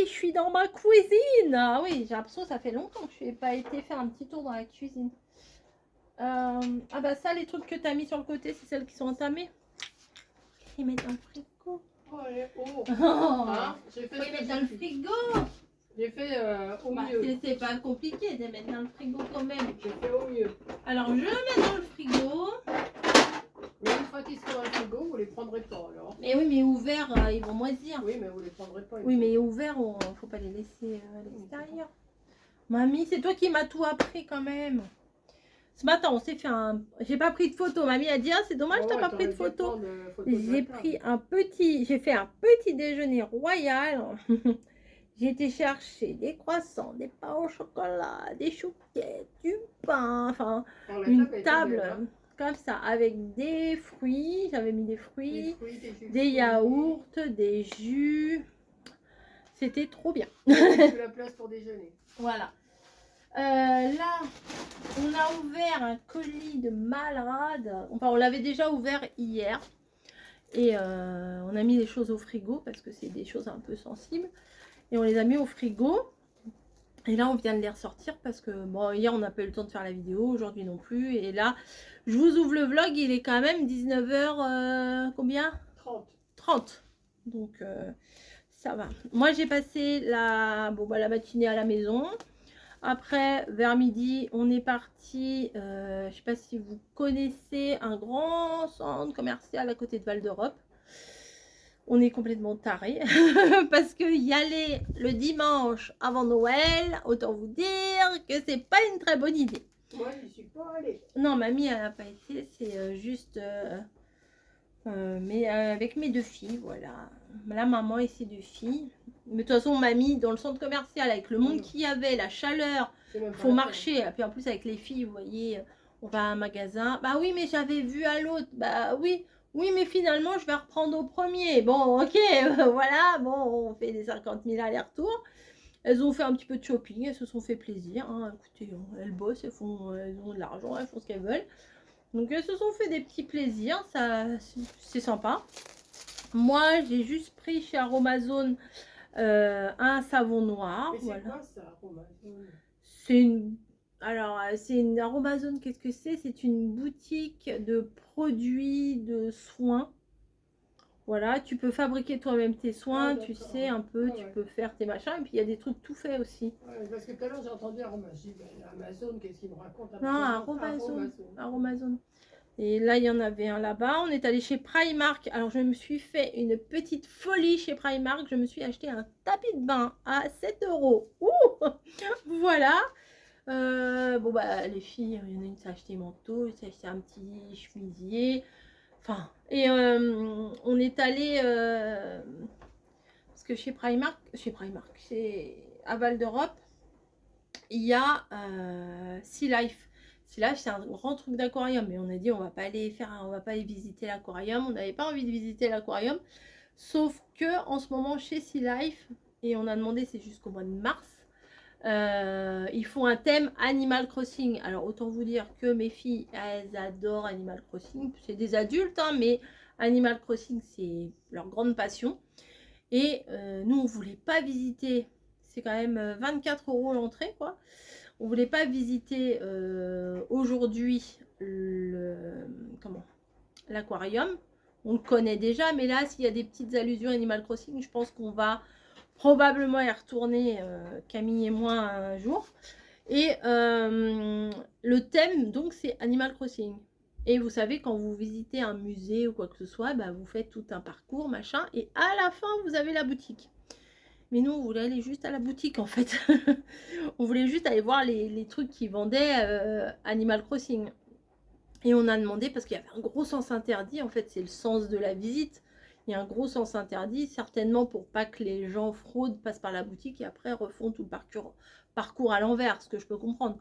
je suis dans ma cuisine. Ah oui, j'ai l'impression que ça fait longtemps que je n'ai pas été faire un petit tour dans la cuisine. Ah bah ça, les trucs que tu as mis sur le côté, c'est celles qui sont entamées. Les mettre dans le frigo. Oh, allez, oh. Oh, Hein, j'ai fait faut les mettre dans le frigo. J'ai fait au Bah, mieux. c'est pas compliqué de les mettre dans le frigo quand même. J'ai fait au mieux. Alors je le mets dans le frigo. Mais une fois qu'ils seront dans le frigo, vous les prendrez pas alors. Mais oui, mais ouverts, ils vont moisir. Oui, mais vous les prendrez pas. Oui, mais ouverts, faut pas les laisser à l'extérieur. Mamie, c'est toi qui m'as tout appris quand même. Ce matin, on s'est fait un... J'ai pas pris de photo. Mamie a dit, ah, c'est dommage, t'as pas pris de photo. J'ai pris un petit... J'ai fait un petit déjeuner royal. J'ai été chercher des croissants, des pains au chocolat, des chouquettes, du pain, enfin, une table comme ça, avec des fruits. J'avais mis des fruits, des yaourts, des jus. C'était trop bien. La place pour déjeuner. Voilà. Là, on a ouvert un colis de malade. Enfin, on l'avait déjà ouvert hier. Et on a mis les choses au frigo parce que c'est des choses un peu sensibles. Et on les a mis au frigo. Et là, on vient de les ressortir parce que, bon, hier, on n'a pas eu le temps de faire la vidéo. Aujourd'hui non plus. Et là, je vous ouvre le vlog. Il est quand même 19h, combien 30. Donc, ça va. Moi, j'ai passé la matinée à la maison. Après, vers midi, on est parti, je ne sais pas si vous connaissez, un grand centre commercial à côté de Val d'Europe. On est complètement tarés parce que y aller le dimanche avant Noël, autant vous dire que c'est pas une très bonne idée. Moi, je suis pas allée. Non, mamie, elle n'a pas été, c'est juste... mais avec mes deux filles, voilà. La maman et ses deux filles. Mais de toute façon, mamie, dans le centre commercial, avec le monde qu'il y avait, la chaleur, faut marcher. Et puis en plus, avec les filles, vous voyez, on va à un magasin. Bah oui, mais j'avais vu à l'autre. Bah oui, mais finalement, je vais reprendre au premier. Bon, ok, voilà. Bon, on fait des 50 000 allers-retours. Elles ont fait un petit peu de shopping, elles se sont fait plaisir. Hein. Écoutez, elles bossent, elles ont de l'argent, elles font ce qu'elles veulent. Donc elles se sont fait des petits plaisirs, ça c'est sympa. Moi j'ai juste pris chez Aromazone un savon noir. Mais c'est voilà. quoi ça, Aromazone? C'est une... Alors c'est une Aromazone, qu'est-ce que c'est? C'est une boutique de produits de soins. Voilà, tu peux fabriquer toi-même tes soins, tu sais un peu, tu peux faire tes machins. Et puis il y a des trucs tout faits aussi. Ouais, parce que tout à l'heure j'ai entendu Aromazone. Amazon, qu'est-ce qu'il me raconte? Non, Aromazone. Et là, il y en avait un là-bas. On est allé chez Primark. Alors, je me suis fait une petite folie chez Primark. Je me suis acheté un tapis de bain à 7 €. Ouh. Voilà. Bon, bah, les filles, il y en a une qui s'est acheté un manteau, une s'est acheté un petit chemisier. Enfin, et on est allé... parce que chez Primark, c'est à Val d'Europe, il y a Sea Life. Là, c'est un grand truc d'aquarium, mais on a dit on va pas aller visiter l'aquarium. On n'avait pas envie de visiter l'aquarium, sauf que en ce moment chez Sea Life, et on a demandé, c'est jusqu'au mois de mars, ils font un thème Animal Crossing. Alors autant vous dire que mes filles, elles adorent Animal Crossing. C'est des adultes, hein, mais Animal Crossing, c'est leur grande passion. Et nous, on voulait pas visiter. C'est quand même 24 € l'entrée, quoi. On voulait pas visiter aujourd'hui l'aquarium. On le connaît déjà, mais là, s'il y a des petites allusions Animal Crossing, je pense qu'on va probablement y retourner, Camille et moi, un jour. Et le thème, donc, c'est Animal Crossing. Et vous savez, quand vous visitez un musée ou quoi que ce soit, bah, vous faites tout un parcours, machin, et à la fin, vous avez la boutique. Mais nous, on voulait aller juste à la boutique, en fait. On voulait juste aller voir les trucs qui vendaient Animal Crossing. Et on a demandé, parce qu'il y avait un gros sens interdit, en fait, c'est le sens de la visite. Il y a un gros sens interdit, certainement pour pas que les gens fraudent, passent par la boutique et après refont tout le parcours à l'envers, ce que je peux comprendre.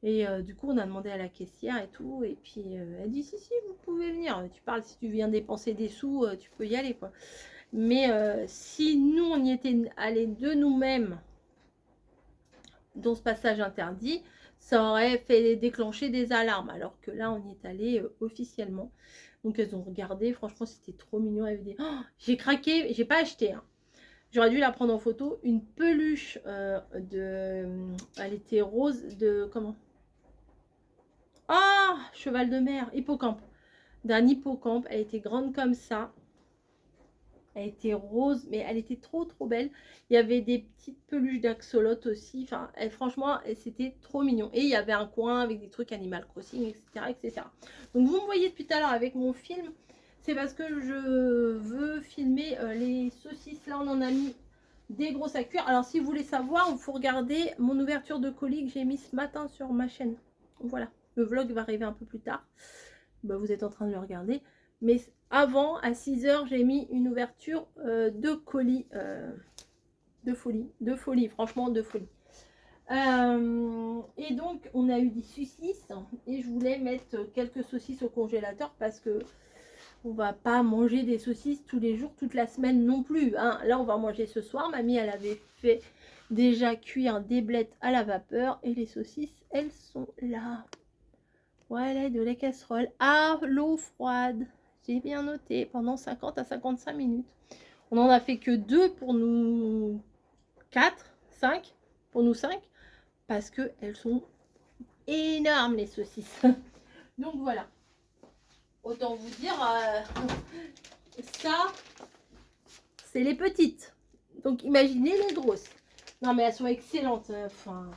Et du coup, on a demandé à la caissière et tout. Et puis, elle dit, si, vous pouvez venir. Tu parles, si tu viens dépenser des sous, tu peux y aller, quoi. Mais si nous, on y était allés de nous-mêmes dans ce passage interdit, ça aurait fait déclencher des alarmes. Alors que là, on y est allé officiellement. Donc, elles ont regardé. Franchement, c'était trop mignon. Elles avaient dit, oh, j'ai craqué. J'ai pas acheté. Hein. J'aurais dû la prendre en photo. Une peluche elle était rose de... Comment? Ah, cheval de mer, hippocampe. D'un hippocampe. Elle était grande comme ça. Elle était rose, mais elle était trop belle. Il y avait des petites peluches d'axolotes aussi. Enfin, franchement, c'était trop mignon. Et il y avait un coin avec des trucs Animal Crossing, etc., etc. Donc, vous me voyez depuis tout à l'heure avec mon film. C'est parce que je veux filmer les saucisses. Là, on en a mis des grosses à cuire. Alors, si vous voulez savoir, il faut regarder mon ouverture de colis que j'ai mis ce matin sur ma chaîne. Voilà. Le vlog va arriver un peu plus tard. Bah, vous êtes en train de le regarder. Mais avant, à 6 h, j'ai mis une ouverture de colis. De folie, franchement, de folie. Et donc, on a eu des saucisses. Et je voulais mettre quelques saucisses au congélateur parce que on va pas manger des saucisses tous les jours, toute la semaine non plus. Hein. Là, on va manger ce soir. Mamie, elle avait fait déjà cuire des blettes à la vapeur. Et les saucisses, elles sont là. Voilà, de la casserole à l'eau froide. J'ai bien noté, pendant 50 à 55 minutes. On n'en a fait que 2 pour nous 4, 5, pour nous 5, parce qu'elles sont énormes les saucisses. Donc voilà. Autant vous dire, ça, c'est les petites. Donc imaginez les grosses. Non mais elles sont excellentes. Enfin,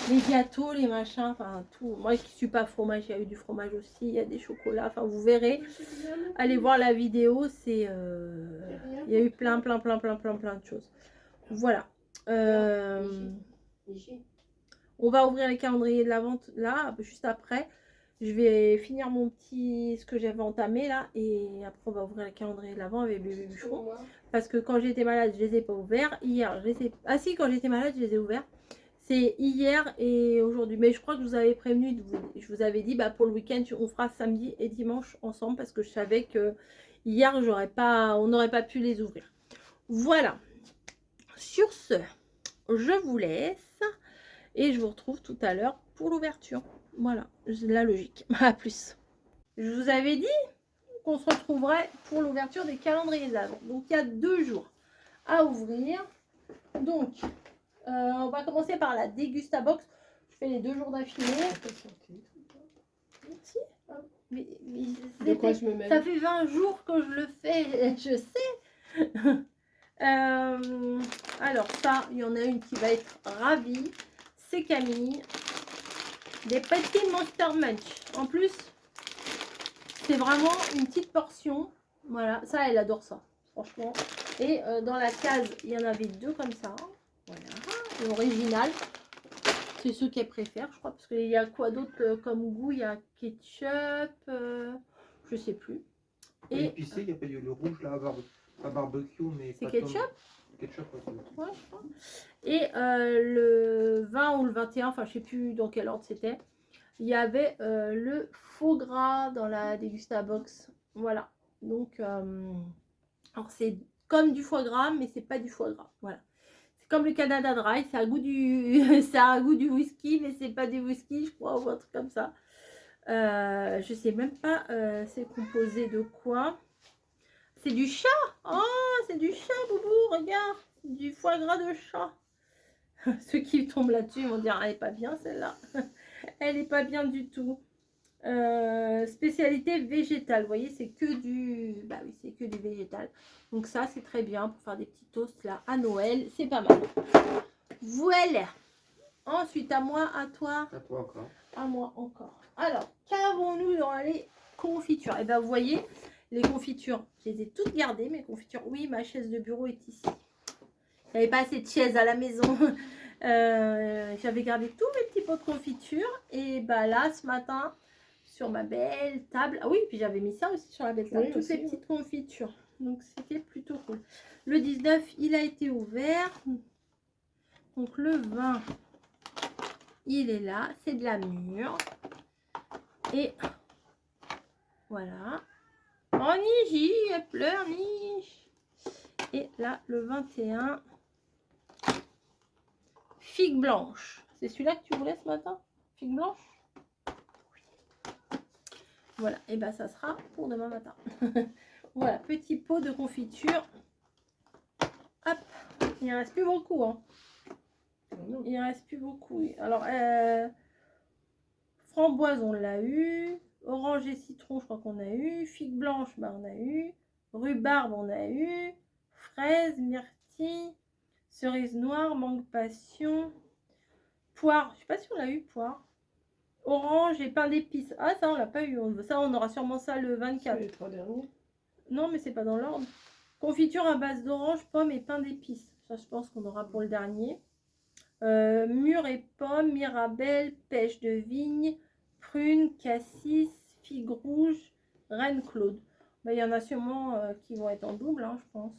les gâteaux, les machins, enfin tout. Moi qui suis pas fromage, il y a eu du fromage aussi, il y a des chocolats. Enfin vous verrez. Allez voir la vidéo, c'est il y a eu plein de choses. Voilà. On va ouvrir les calendriers de la vente là, juste après. Je vais finir mon petit, ce que j'avais entamé là, et après on va ouvrir les calendriers de l'avant avec bébé bûcheron. Parce que quand j'étais malade, je les ai pas ouverts. Hier, je les ai... Ah si, quand j'étais malade, je les ai ouverts. C'est hier et aujourd'hui. Mais je crois que je vous avais prévenu, je vous avais dit, bah pour le week-end, on fera samedi et dimanche ensemble parce que je savais que hier, on n'aurait pas pu les ouvrir. Voilà. Sur ce, je vous laisse et je vous retrouve tout à l'heure pour l'ouverture. Voilà, la logique. À plus. Je vous avais dit qu'on se retrouverait pour l'ouverture des calendriers d'avant. Donc, il y a 2 jours à ouvrir. Donc, on va commencer par la Dégustabox. Je fais les 2 jours d'affilée. Merci. Mais de quoi je me mets? Ça fait 20 jours que je le fais, je sais. Alors ça, il y en a une qui va être ravie. C'est Camille. Des petits Monster Munch. En plus, c'est vraiment une petite portion. Voilà, ça, elle adore ça, franchement. Et dans la case, il y en avait 2 comme ça. Voilà, l'original. C'est ceux qu'elle préfère, je crois. Parce qu'il y a quoi d'autre comme goût? Il y a ketchup, je sais plus. Et épicé, il y a pas le rouge là, pas barbecue, mais c'est ketchup. Ketchup, ouais, je crois. Et le 20 ou le 21, enfin je sais plus dans quel ordre c'était. Il y avait le faux gras dans la Dégustabox. Voilà. Donc, alors c'est comme du foie gras, mais c'est pas du foie gras. Voilà. C'est comme le Canada Dry. Ça a goût du, ça a goût du whisky, mais c'est pas du whisky, je crois, ou un truc comme ça. Je sais même pas c'est composé de quoi. C'est du chat. Oh, c'est du chat, Boubou, regarde. Du foie gras de chat. Ceux qui tombent là-dessus vont dire, elle est pas bien celle-là. Elle est pas bien du tout. Spécialité végétale. Vous voyez, c'est que du... Bah oui, c'est que du végétal. Donc ça, c'est très bien pour faire des petits toasts là à Noël. C'est pas mal. Voilà. Ensuite, à moi, à toi. À toi encore. À moi encore. Alors, qu'avons-nous dans les confitures? Et ben vous voyez, les confitures, je les ai toutes gardées, mes confitures. Oui, ma chaise de bureau est ici. Il n'y avait pas assez de chaises à la maison. J'avais gardé tous mes petits pots de confiture. Et bah là, ce matin, sur ma belle table. Ah oui, puis j'avais mis ça aussi sur la belle table. Oui, toutes aussi, ces petites confitures. Donc c'était plutôt cool. Le 19, il a été ouvert. Donc le 20, il est là. C'est de la mûre. Et voilà. Oh, Niji, elle pleure, Niji. Et là, le 21, figue blanche. C'est celui-là que tu voulais ce matin? Figue blanche? Oui. Voilà, et ben ça sera pour demain matin. Voilà, petit pot de confiture. Hop, Il ne reste plus beaucoup. Hein. Non. Il ne reste plus beaucoup. Alors, framboise, on l'a eu. Orange et citron, je crois qu'on a eu. Figue blanche, bah, on a eu. Rhubarbe, on a eu. Fraise, myrtille. Cerise noire, mangue passion. Poire, je ne sais pas si on l'a eu, poire. Orange et pain d'épices. Ah, ça, on l'a pas eu. Ça, on aura sûrement ça le 24. Les 3 derniers. Non, mais c'est pas dans l'ordre. Confiture à base d'orange, pommes et pain d'épices. Ça, je pense qu'on aura pour le dernier. Mûres et pommes, mirabelle, pêche de vigne, prune, cassis, figue rouge, reine Claude. Bah, il y en a sûrement qui vont être en double, hein, je pense.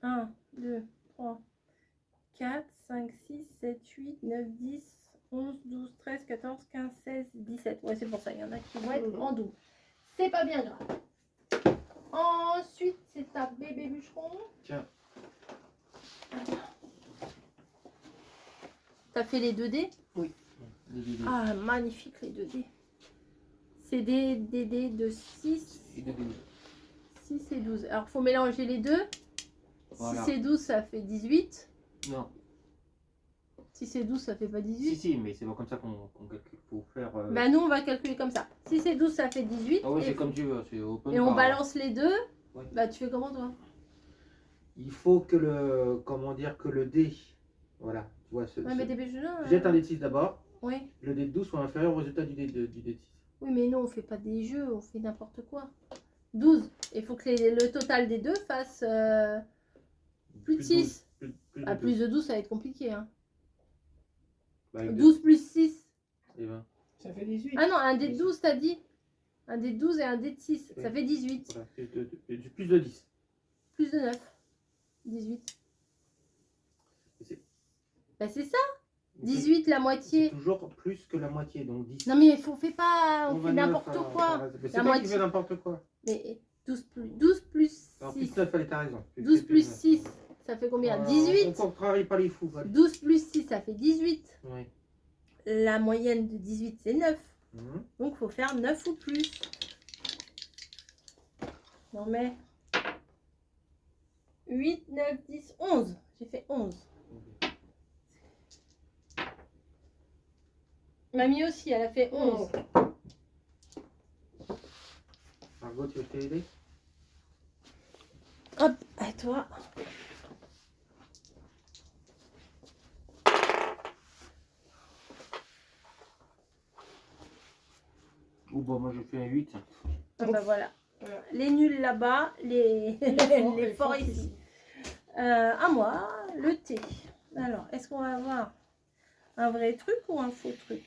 1, 2, 3, 4, 5, 6, 7, 8, 9, 10, 11, 12, 13, 14, 15, 16, 17. Ouais, c'est pour ça, il y en a qui vont être en double. C'est pas bien grave. Ensuite, c'est ta bébé bûcheron. Tiens. T'as fait les 2D? Oui. Les dés. Ah, magnifique les 2D. C'est des dés de 6, Et de 12. 6 et 12. Alors, faut mélanger les deux. Voilà. 6 et 12, ça fait 18. Non. 6 et 12, ça fait pas Si, 18. si, mais c'est pas comme ça qu'on calcule. Faut faire. Bah, nous, on va calculer comme ça. 6 et 12, ça fait 18. Ah oui, et c'est comme tu veux. C'est open et on bar. balance les deux. Ouais. Bah, tu fais comment, toi? Il faut que le. Comment dire, que le dé. Voilà. Tu vois, Ouais, mais dépêche là. jette un dé de 6 d'abord. Oui. Le dé de 12 soit inférieur au résultat du dé de 6. Oui, mais non, on fait pas des jeux, on fait n'importe quoi. 12. Il faut que le total des deux fasse plus de 6. À plus de 12, ça va être compliqué. Hein. Bah, 12 plus 6. Et 20. Ça fait 18. Ah non, un dé de 12, t'as dit. Un dé de 12 et un dé de 6. Oui. Ça fait 18. Voilà. Plus de 10. Plus de 9. 18. Bah, c'est ça. 18, la C'est moitié. toujours plus que la moitié, donc 10. Non, mais il faut fait pas. On Donc fait 29, n'importe quoi. C'est La toi moitié. qui fais n'importe quoi. Mais 12 plus Alors, 6. plus 9, allez, t'as raison. 12 plus 9. 6, ça fait combien? On 18. contrarie pas les fous. Allez. 12 plus 6, ça fait 18. Oui. La moyenne de 18, c'est 9. Mhm. Donc, il faut faire 9 ou plus. Non, mais 8, 9, 10, 11. J'ai fait 11. Mamie aussi, elle a fait 11. Margot, tu veux t'aider? Hop, à toi. Ou bon, moi je fais un 8. Ah bah voilà. Les nuls là-bas, les forts ici. À moi, le thé. Alors, est-ce qu'on va avoir un vrai truc ou un faux truc?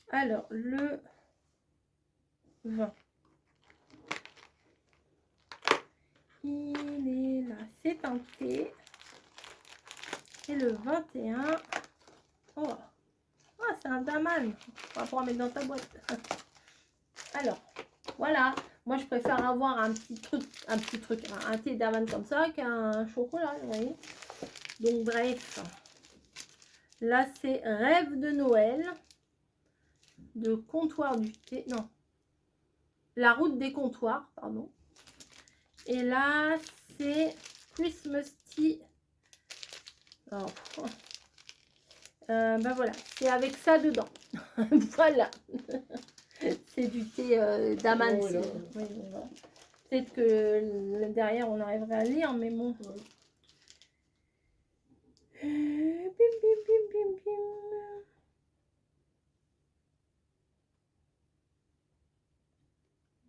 Alors, le 20. Il est là, c'est un thé. Et le 21. Oh, ah, c'est un daman. On va pouvoir mettre dans ta boîte. Alors, voilà. Moi, je préfère avoir un petit truc, un thé daman comme ça qu'un chocolat, vous voyez. Donc, bref. Là, c'est Rêve de Noël. De comptoir du thé. Non. La route des comptoirs, pardon. Et là, c'est Christmas Tea. Oh. Ben voilà, c'est avec ça dedans. Voilà. C'est du thé d'aman. Oh, Oui, là. voilà. Peut-être que derrière, on arriverait à lire, mais bon. Bim, bim, bim, bim, bim.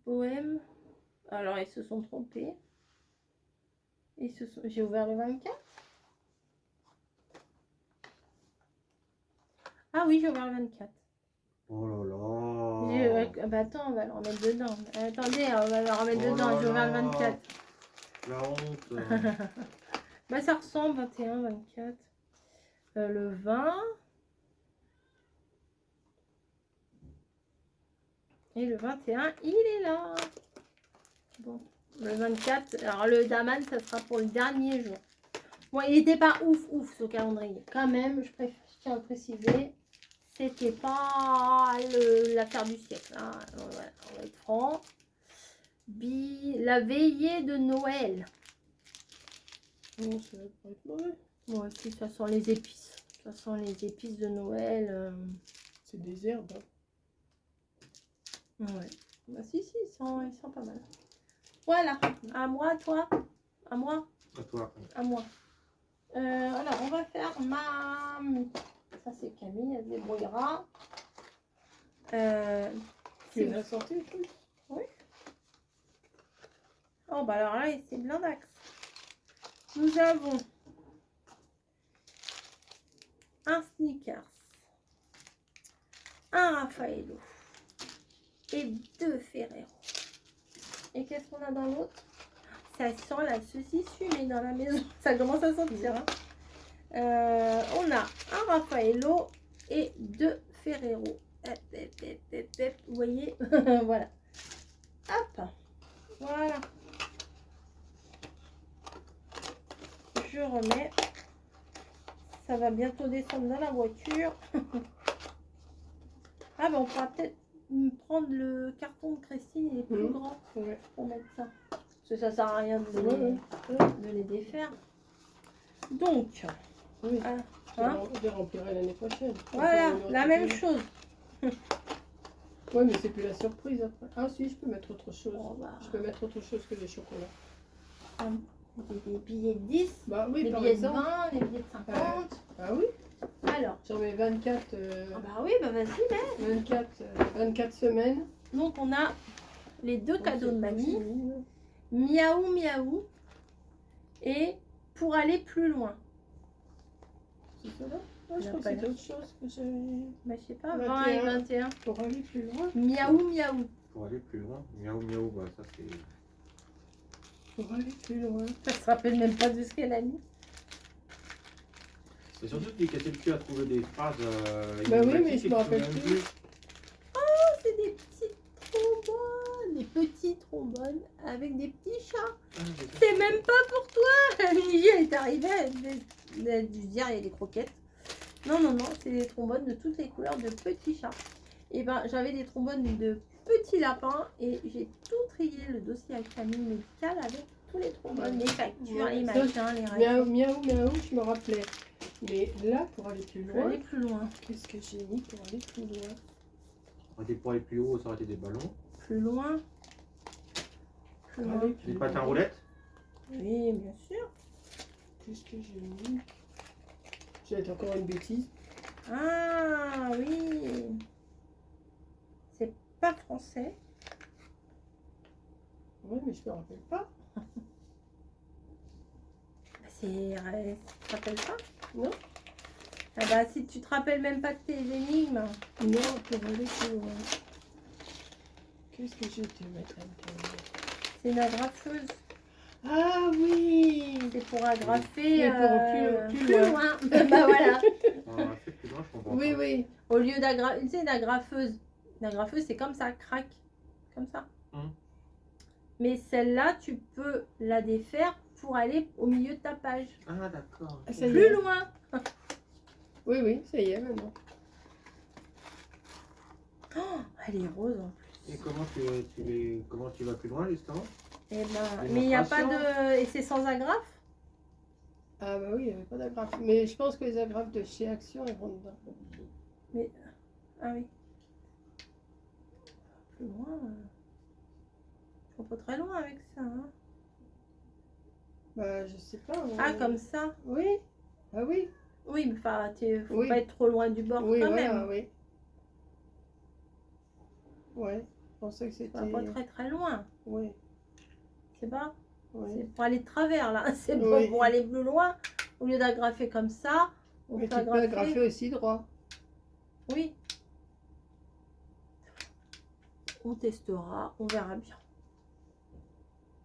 Bohème. Alors, ils se sont trompés. J'ai ouvert le 24. Ah oui, j'ai ouvert le 24. Oh là là. Bah attends, on va le remettre dedans. Attendez, on va le remettre Oh dedans. là J'ai ouvert le là. 24. La honte. Bah ça ressemble, 21, 24. Le 20. Et le 21, il est là. Bon, le 24. Alors le daman, ça sera pour le dernier jour. Bon, il n'était pas ouf ce calendrier. Quand même, je tiens à le préciser. C'était pas l'affaire du siècle. Hein. Voilà, on va être franc. La veillée de Noël. Non, ça va pas être mauvais. Moi aussi, ça sent les épices. Ça sent les épices de Noël. C'est des herbes. Hein. Ouais. Bah si, il sent pas mal. Voilà. À moi, toi. À moi. À toi. À moi. Alors, on va faire ma... Ça, c'est Camille, elle se débrouillera. Tu les as sortis, le truc? Oui. Oh, bah alors là, c'est blindax. Nous avons un Snickers, un Raffaello et 2 Ferrero. Et qu'est-ce qu'on a dans l'autre? Ça sent la saucisse fumée dans la maison. Ça commence à sentir. Hein. On a un Raffaello et 2 Ferrero. Vous voyez? Voilà. Hop. Voilà. Je remets. Ça va bientôt descendre dans la voiture. Ah ben on pourra peut-être prendre le carton de Christine, il est plus grand Ouais. pour mettre ça. Parce que ça sert à rien de, de les défaire. Donc, Oui. hein, Je les remplirai l'année prochaine. voilà, la même chose. Ouais, mais c'est plus la surprise après. Ah si, je peux mettre autre chose. Bon, bah, Je peux mettre autre chose que des chocolats. des billets de 10, Bah oui, des par billets exemple. de 20, des billets de 50. Ah oui, Alors, j'en mets 24, ah bah oui, bah vas-y, mais. 24 semaines. Donc on a les deux cadeaux de mamie. C'est Miaou miaou et pour aller plus loin. cela? Ah, je On a crois que pas c'était autre chose que j'avais. Bah, je sais pas, 20 et 21. Pour aller plus loin. Miaou miaou. Pour aller plus loin. Miaou miaou, bah ça c'est. Pour aller plus loin. Ça se rappelle même pas de ce qu'elle a mis. C'est surtout de lui casser le cul à trouver des phrases. Bah oui, mais innovatives je et me qui rappelle sont même plus. Oh, c'est des petits trombones. Des petits trombones avec des petits chats. Ah, mais ça, C'est même pas pour toi. Gigi, elle est arrivée, elle a dû se dire, il y a des croquettes. Non, non, non, c'est des trombones de toutes les couleurs de petits chats. Et ben, j'avais des trombones de petits lapins et j'ai tout trié le dossier avec famille médicale avec tous les trombones, les factures, Ouais, les ça, machins, les règles. Miaou, miaou, miaou, je me rappelais. Mais là, pour aller plus Pour loin, aller plus loin. qu'est-ce que j'ai mis pour aller plus loin? pour aller plus haut, ça aurait été des ballons. Plus loin. Plus Pour loin. aller plus Des patins loin. roulettes. Oui, bien sûr. Qu'est-ce que j'ai mis? J'ai été encore une bêtise. Ah oui. C'est pas français. Oui, mais je me rappelle pas. Tu te rappelles pas? Non. Ah bah si tu te rappelles même pas de tes énigmes. Non, pour aller plus loin. Qu'est-ce que j'ai dû mettre là-dedans? C'est une agrafeuse. Ah oui! C'est pour agrafer Mais pour plus plus loin. loin. Bah voilà. On a fait plus loin, je comprends Oui, pas. oui. Au lieu d'agrafer, tu sais, une agrafeuse. Une agrafeuse, c'est comme ça, crac. Comme ça. Mais celle-là, tu peux la défaire pour aller au milieu de ta page. Ah d'accord. Ah, ça y Plus est. loin. Oui, oui, ça y est maintenant. Oh, elle est rose en plus. Et comment tu vas plus loin justement? Eh ben, Démonstration. mais il n'y a pas de... Et c'est sans agrafe? Ah bah oui, il n'y avait pas d'agrafe. Mais je pense que les agrafes de chez Action, elles rentrent dedans. Ah oui. Plus loin. Faut pas très loin avec ça. Hein. Bah je sais pas. Ah, comme ça. Oui. Ah oui. Oui, mais enfin, faut Oui. pas être trop loin du bord Oui, quand voilà, même. oui. Ouais, je pensais que c'était... Pas très très loin. Oui, C'est pas. oui. C'est pour aller de travers là. C'est Oui. pour aller plus loin. Au lieu d'agrafer comme ça, on Mais peut tu peux agrafer aussi droit. Oui. On testera, on verra bien.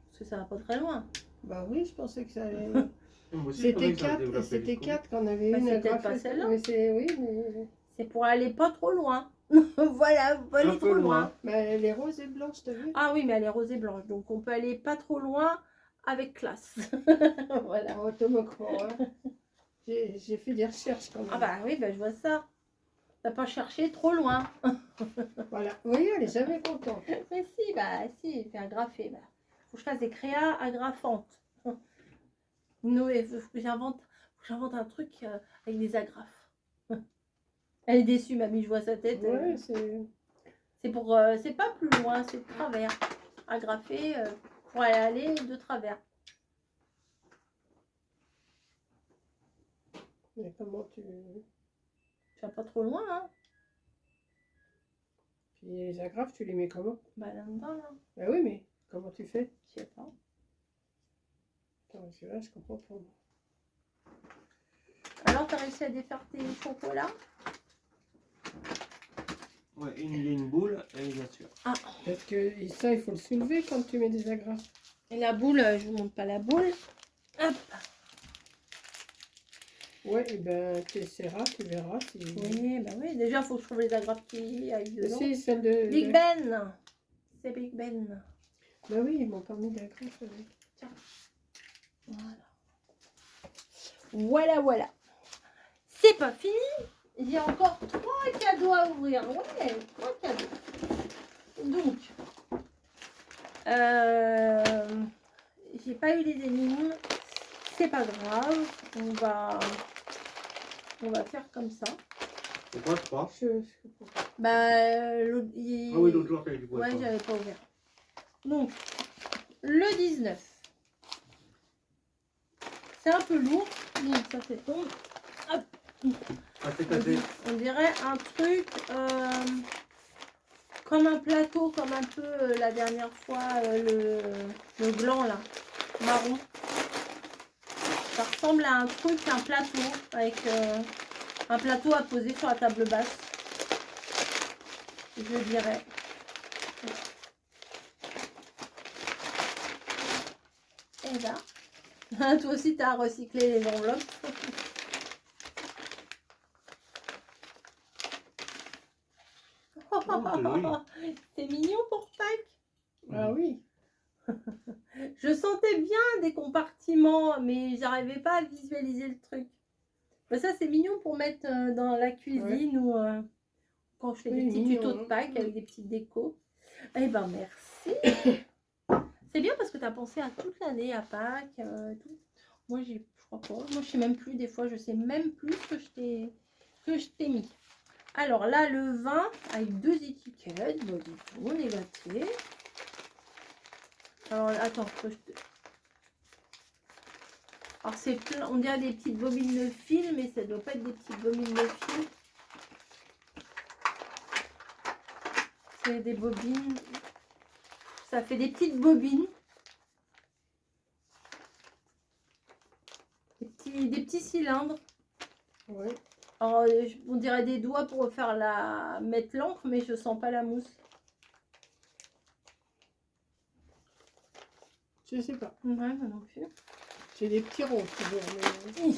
Parce que ça va pas très loin. Bah oui, je pensais que ça allait... Moi aussi, je pensais C'était que ça se 4, développait c'était jusqu'au 4 qu'on avait Bah, une c'est peut-être agrafe. pas celle-là. Mais c'est... Oui, mais... C'est pour aller pas trop loin. Voilà, faut pas aller Un trop peu loin. loin. Mais elle est rose et blanche, t'as vu? Ah oui, mais elle est rose et blanche. Donc on peut aller pas trop loin avec classe. Voilà. Alors, te me crois, hein. J'ai fait des recherches quand même. Ah bah oui, bah je vois ça. T'as pas cherché trop loin. Voilà. Oui, elle est jamais contente. Mais si, bah si, fait agrafer. Bah. Faut que je fasse des créas agrafantes. Non, il faut que j'invente un truc avec des agrafes. Elle est déçue, mamie, je vois sa tête. Ouais, c'est... C'est pour, c'est pas plus loin, c'est de travers. Agrafé pour aller de travers. Mais comment tu... Tu vas pas trop loin, hein. Puis les agrafes, tu les mets comment? Bah là-dedans, là. Bah oui, mais comment tu fais? Je sais pas. Attends, parce que là, je comprends pas. Alors, t'as réussi à défaire tes chocolats? Ouais, il y a une boule et bien sûr. Ah. Parce que ça, il faut le soulever quand tu mets des agrafes. Et la boule, je vous montre pas la boule. Hop. Ouais, et ben tu essaieras, tu verras. Si... Oui, bah oui. Déjà, il faut que je trouve les agrafes qui aillent dedans. Si, celle de... Big Ben. C'est Big Ben. Bah oui, ils m'ont pas mis d'agrafes avec. Tiens. Voilà. Voilà, voilà. C'est pas fini. Il y a encore 3 cadeaux à ouvrir. Ouais, 3 cadeaux. Donc, j'ai pas eu les énigmes. C'est pas grave. On va faire comme ça. Pourquoi je crois? Bah, Ah oui, l'autre jour, t'avais du ouais, poisson. j'avais pas ouvert. Donc, le 19. C'est un peu lourd. Donc, ça fait tombe. Hop. Ah, c'est cassé. On dirait un truc comme un plateau, comme un peu la dernière fois, le gland là, marron. Ça ressemble à un truc, un plateau, avec un plateau à poser sur la table basse. Je dirais. Et là, toi aussi tu as recyclé les enveloppes. C'est mignon pour Pâques. Ah oui. Je sentais bien des compartiments, mais j'arrivais pas à visualiser le truc. Mais ça, c'est mignon pour mettre dans la cuisine ou quand je fais des petits tutos de Pâques avec des petites décos. Eh ben, merci. C'est bien parce que tu as pensé à toute l'année, à Pâques. Tout. Moi, je crois pas. Moi, je sais même plus. Des fois, je sais même plus ce que je t'ai mis. Alors là, le vin avec 2 étiquettes. Bon, du tout, on est gâtés. Alors, attends, alors c'est plein, on dirait des petites bobines de fil, mais ça doit pas être des petites bobines de fil. C'est des bobines. Ça fait des petites bobines. Des petits cylindres. Ouais. Alors, on dirait des doigts pour faire mettre l'encre, mais je sens pas la mousse. Je sais pas. Ouais, moi non plus. C'est des petits ronds toujours. Mais...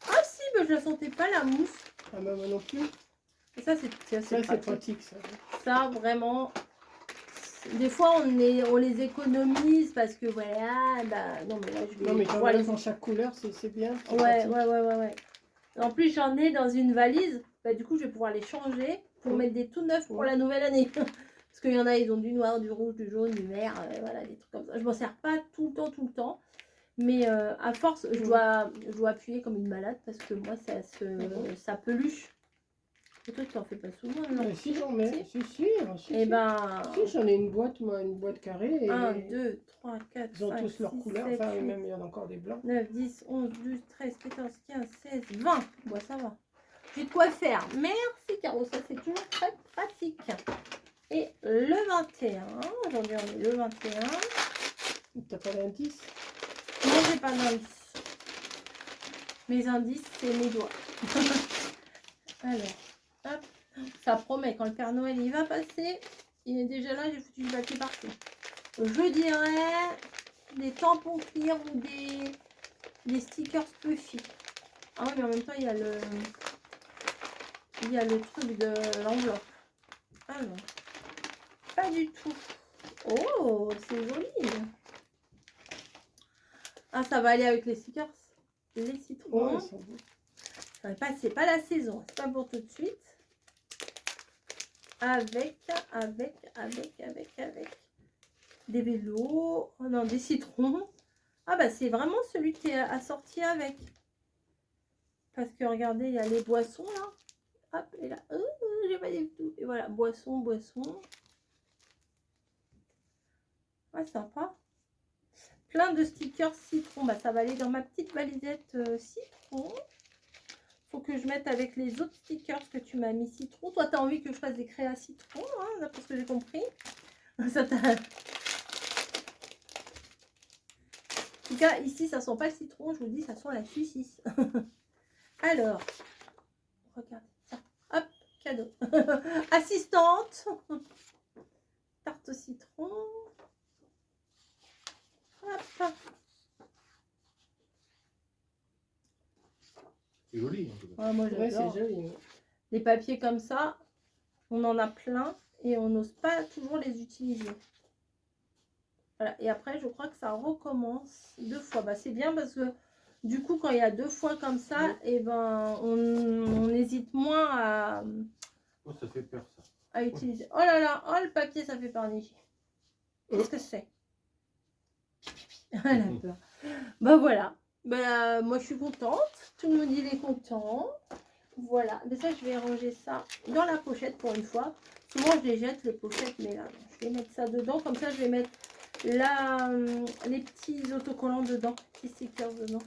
Ah si, mais je la sentais pas la mousse. Ah bah moi non plus. Et ça, c'est pratique ça. Ça, vraiment. Des fois, on les économise parce que voilà, bah non, mais là, je vais. Non, mais quand même, pour chaque couleur, c'est bien. Ouais. En plus, j'en ai dans une valise. Bah, du coup, je vais pouvoir les changer pour mettre des tout neufs pour la nouvelle année. Parce qu'il y en a, ils ont du noir, du rouge, du jaune, du vert, voilà, des trucs comme ça. Je m'en sers pas tout le temps. Mais à force, je dois appuyer comme une malade parce que moi, ça peluche. Et toi, tu n'en fais pas souvent, non? Si, j'en mets. Si. Et ben... Si, j'en ai une boîte, moi, une boîte carrée. Et 1, 2, 3, 4, 5, 6, 7, 8, ils ont tous leurs couleurs. Enfin, même, il y en a encore des blancs. 9, 10, 11, 12, 13, 14, 15, 16, 20. Bon, ça va. J'ai de quoi faire. Merci, Caro. Ça, c'est toujours très pratique. Et le 21. Aujourd'hui, on est le 21. T'as pas d'indice? Non, j'ai pas d'indice. Mes indices, c'est mes doigts. Alors, hop. Ça promet, quand le Père Noël il va passer, il est déjà là, j'ai foutu du papier partout. Je dirais des tampons clear ou des stickers Puffy. Ah oui, mais en même temps, il y a le truc de l'enveloppe. Ah non, pas du tout. Oh, c'est joli. Ah, ça va aller avec les stickers. Les citrons. Ouais, C'est pas la saison, c'est pas pour tout de suite. Avec des vélos, oh non, des citrons. Ah bah c'est vraiment celui qui est assorti avec. Parce que regardez, il y a les boissons là. Hop, et là, j'ai pas du tout. Et voilà, boisson. Ouais, sympa. Plein de stickers citron. Bah ça va aller dans ma petite valisette citron. Faut que je mette avec les autres stickers que tu m'as mis citron. Toi, tu as envie que je fasse des créas citron, hein, d'après ce que j'ai compris. Ça t'a... En tout cas, ici, ça sent pas le citron. Je vous dis, ça sent la sucisse. Alors, regardez ça. Hop, cadeau. Assistante. Tarte au citron. Hop. C'est joli en tout cas. Ouais, moi, Ouais, j'adore. c'est joli. Ouais. Des papiers comme ça, on en a plein et on n'ose pas toujours les utiliser. Voilà. Et après, je crois que ça recommence 2 fois. Bah, c'est bien parce que du coup, quand il y a 2 fois comme ça, Ouais. et ben, on hésite moins Oh, ça fait peur ça. à utiliser. Oh là là, oh le papier, ça fait peur, Niji. Qu'est-ce que c'est? Elle a peur. Bah voilà. Bah, moi, je suis contente. Tout le monde il est content. Voilà. Mais ça, je vais ranger ça dans la pochette pour une fois. Souvent, je les jette, les pochettes, mais là, je vais mettre ça dedans. Comme ça, je vais mettre les petits autocollants dedans, petits stickers dedans.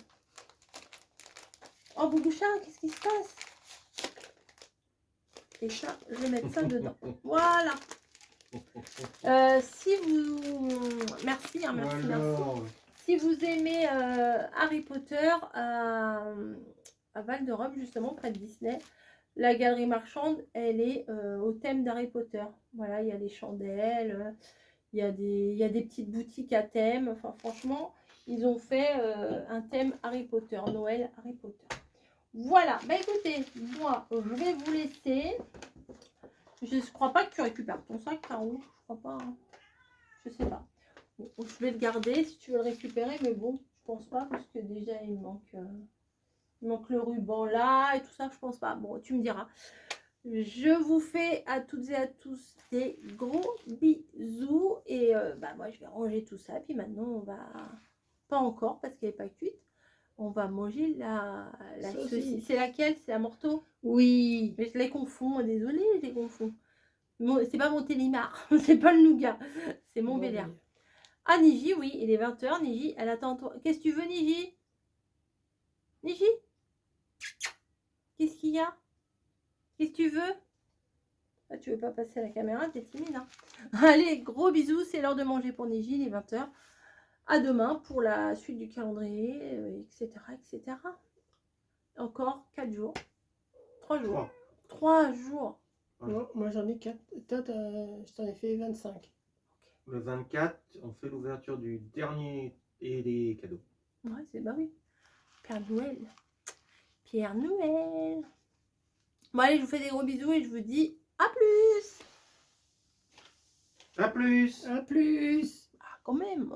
Oh, Bouboucha, qu'est-ce qui se passe? Et ça, je vais mettre ça dedans. Voilà. Si vous... Merci, hein, merci, merci. Alors, Si vous aimez Harry Potter à Val d'Europe, justement, près de Disney, la galerie marchande, elle est au thème d'Harry Potter. Voilà, il y a les chandelles, il y a des petites boutiques à thème. Enfin, franchement, ils ont fait un thème Harry Potter, Noël Harry Potter. Voilà, bah écoutez, moi, je vais vous laisser. Je ne crois pas que tu récupères ton sac, Caro. Je crois pas. Hein. Je sais pas. Bon, je vais le garder si tu veux le récupérer, mais bon, je pense pas parce que déjà il manque le ruban là et tout ça, je pense pas. Bon, tu me diras. Je vous fais à toutes et à tous des gros bisous et bah moi je vais ranger tout ça. Puis maintenant on va pas encore parce qu'elle n'est pas cuite. On va manger la saucisse. C'est laquelle? C'est la morteau? Oui. Mais je les confonds, désolée, je les confonds. C'est pas mon Télimar, c'est pas le nougat, c'est mon Béliard. Ah, Niji, oui, il est 20h. Niji, elle attend toi. Qu'est-ce que tu veux, Niji? Niji? Qu'est-ce qu'il y a? Qu'est-ce que tu veux? Ah, tu veux pas passer à la caméra, t'es timide. Hein. Allez, gros bisous, c'est l'heure de manger pour Niji, il est 20h. À demain pour la suite du calendrier, etc., etc. Encore 4 jours. 3 jours. 3 jours. Non, moi j'en ai 4. Toi, je t'en ai fait 25. le 24, on fait l'ouverture du dernier et les cadeaux. Ouais, c'est bah oui. Père Noël. Pierre Noël. Bon, allez, je vous fais des gros bisous et je vous dis à plus. À plus! À plus! Ah, quand même.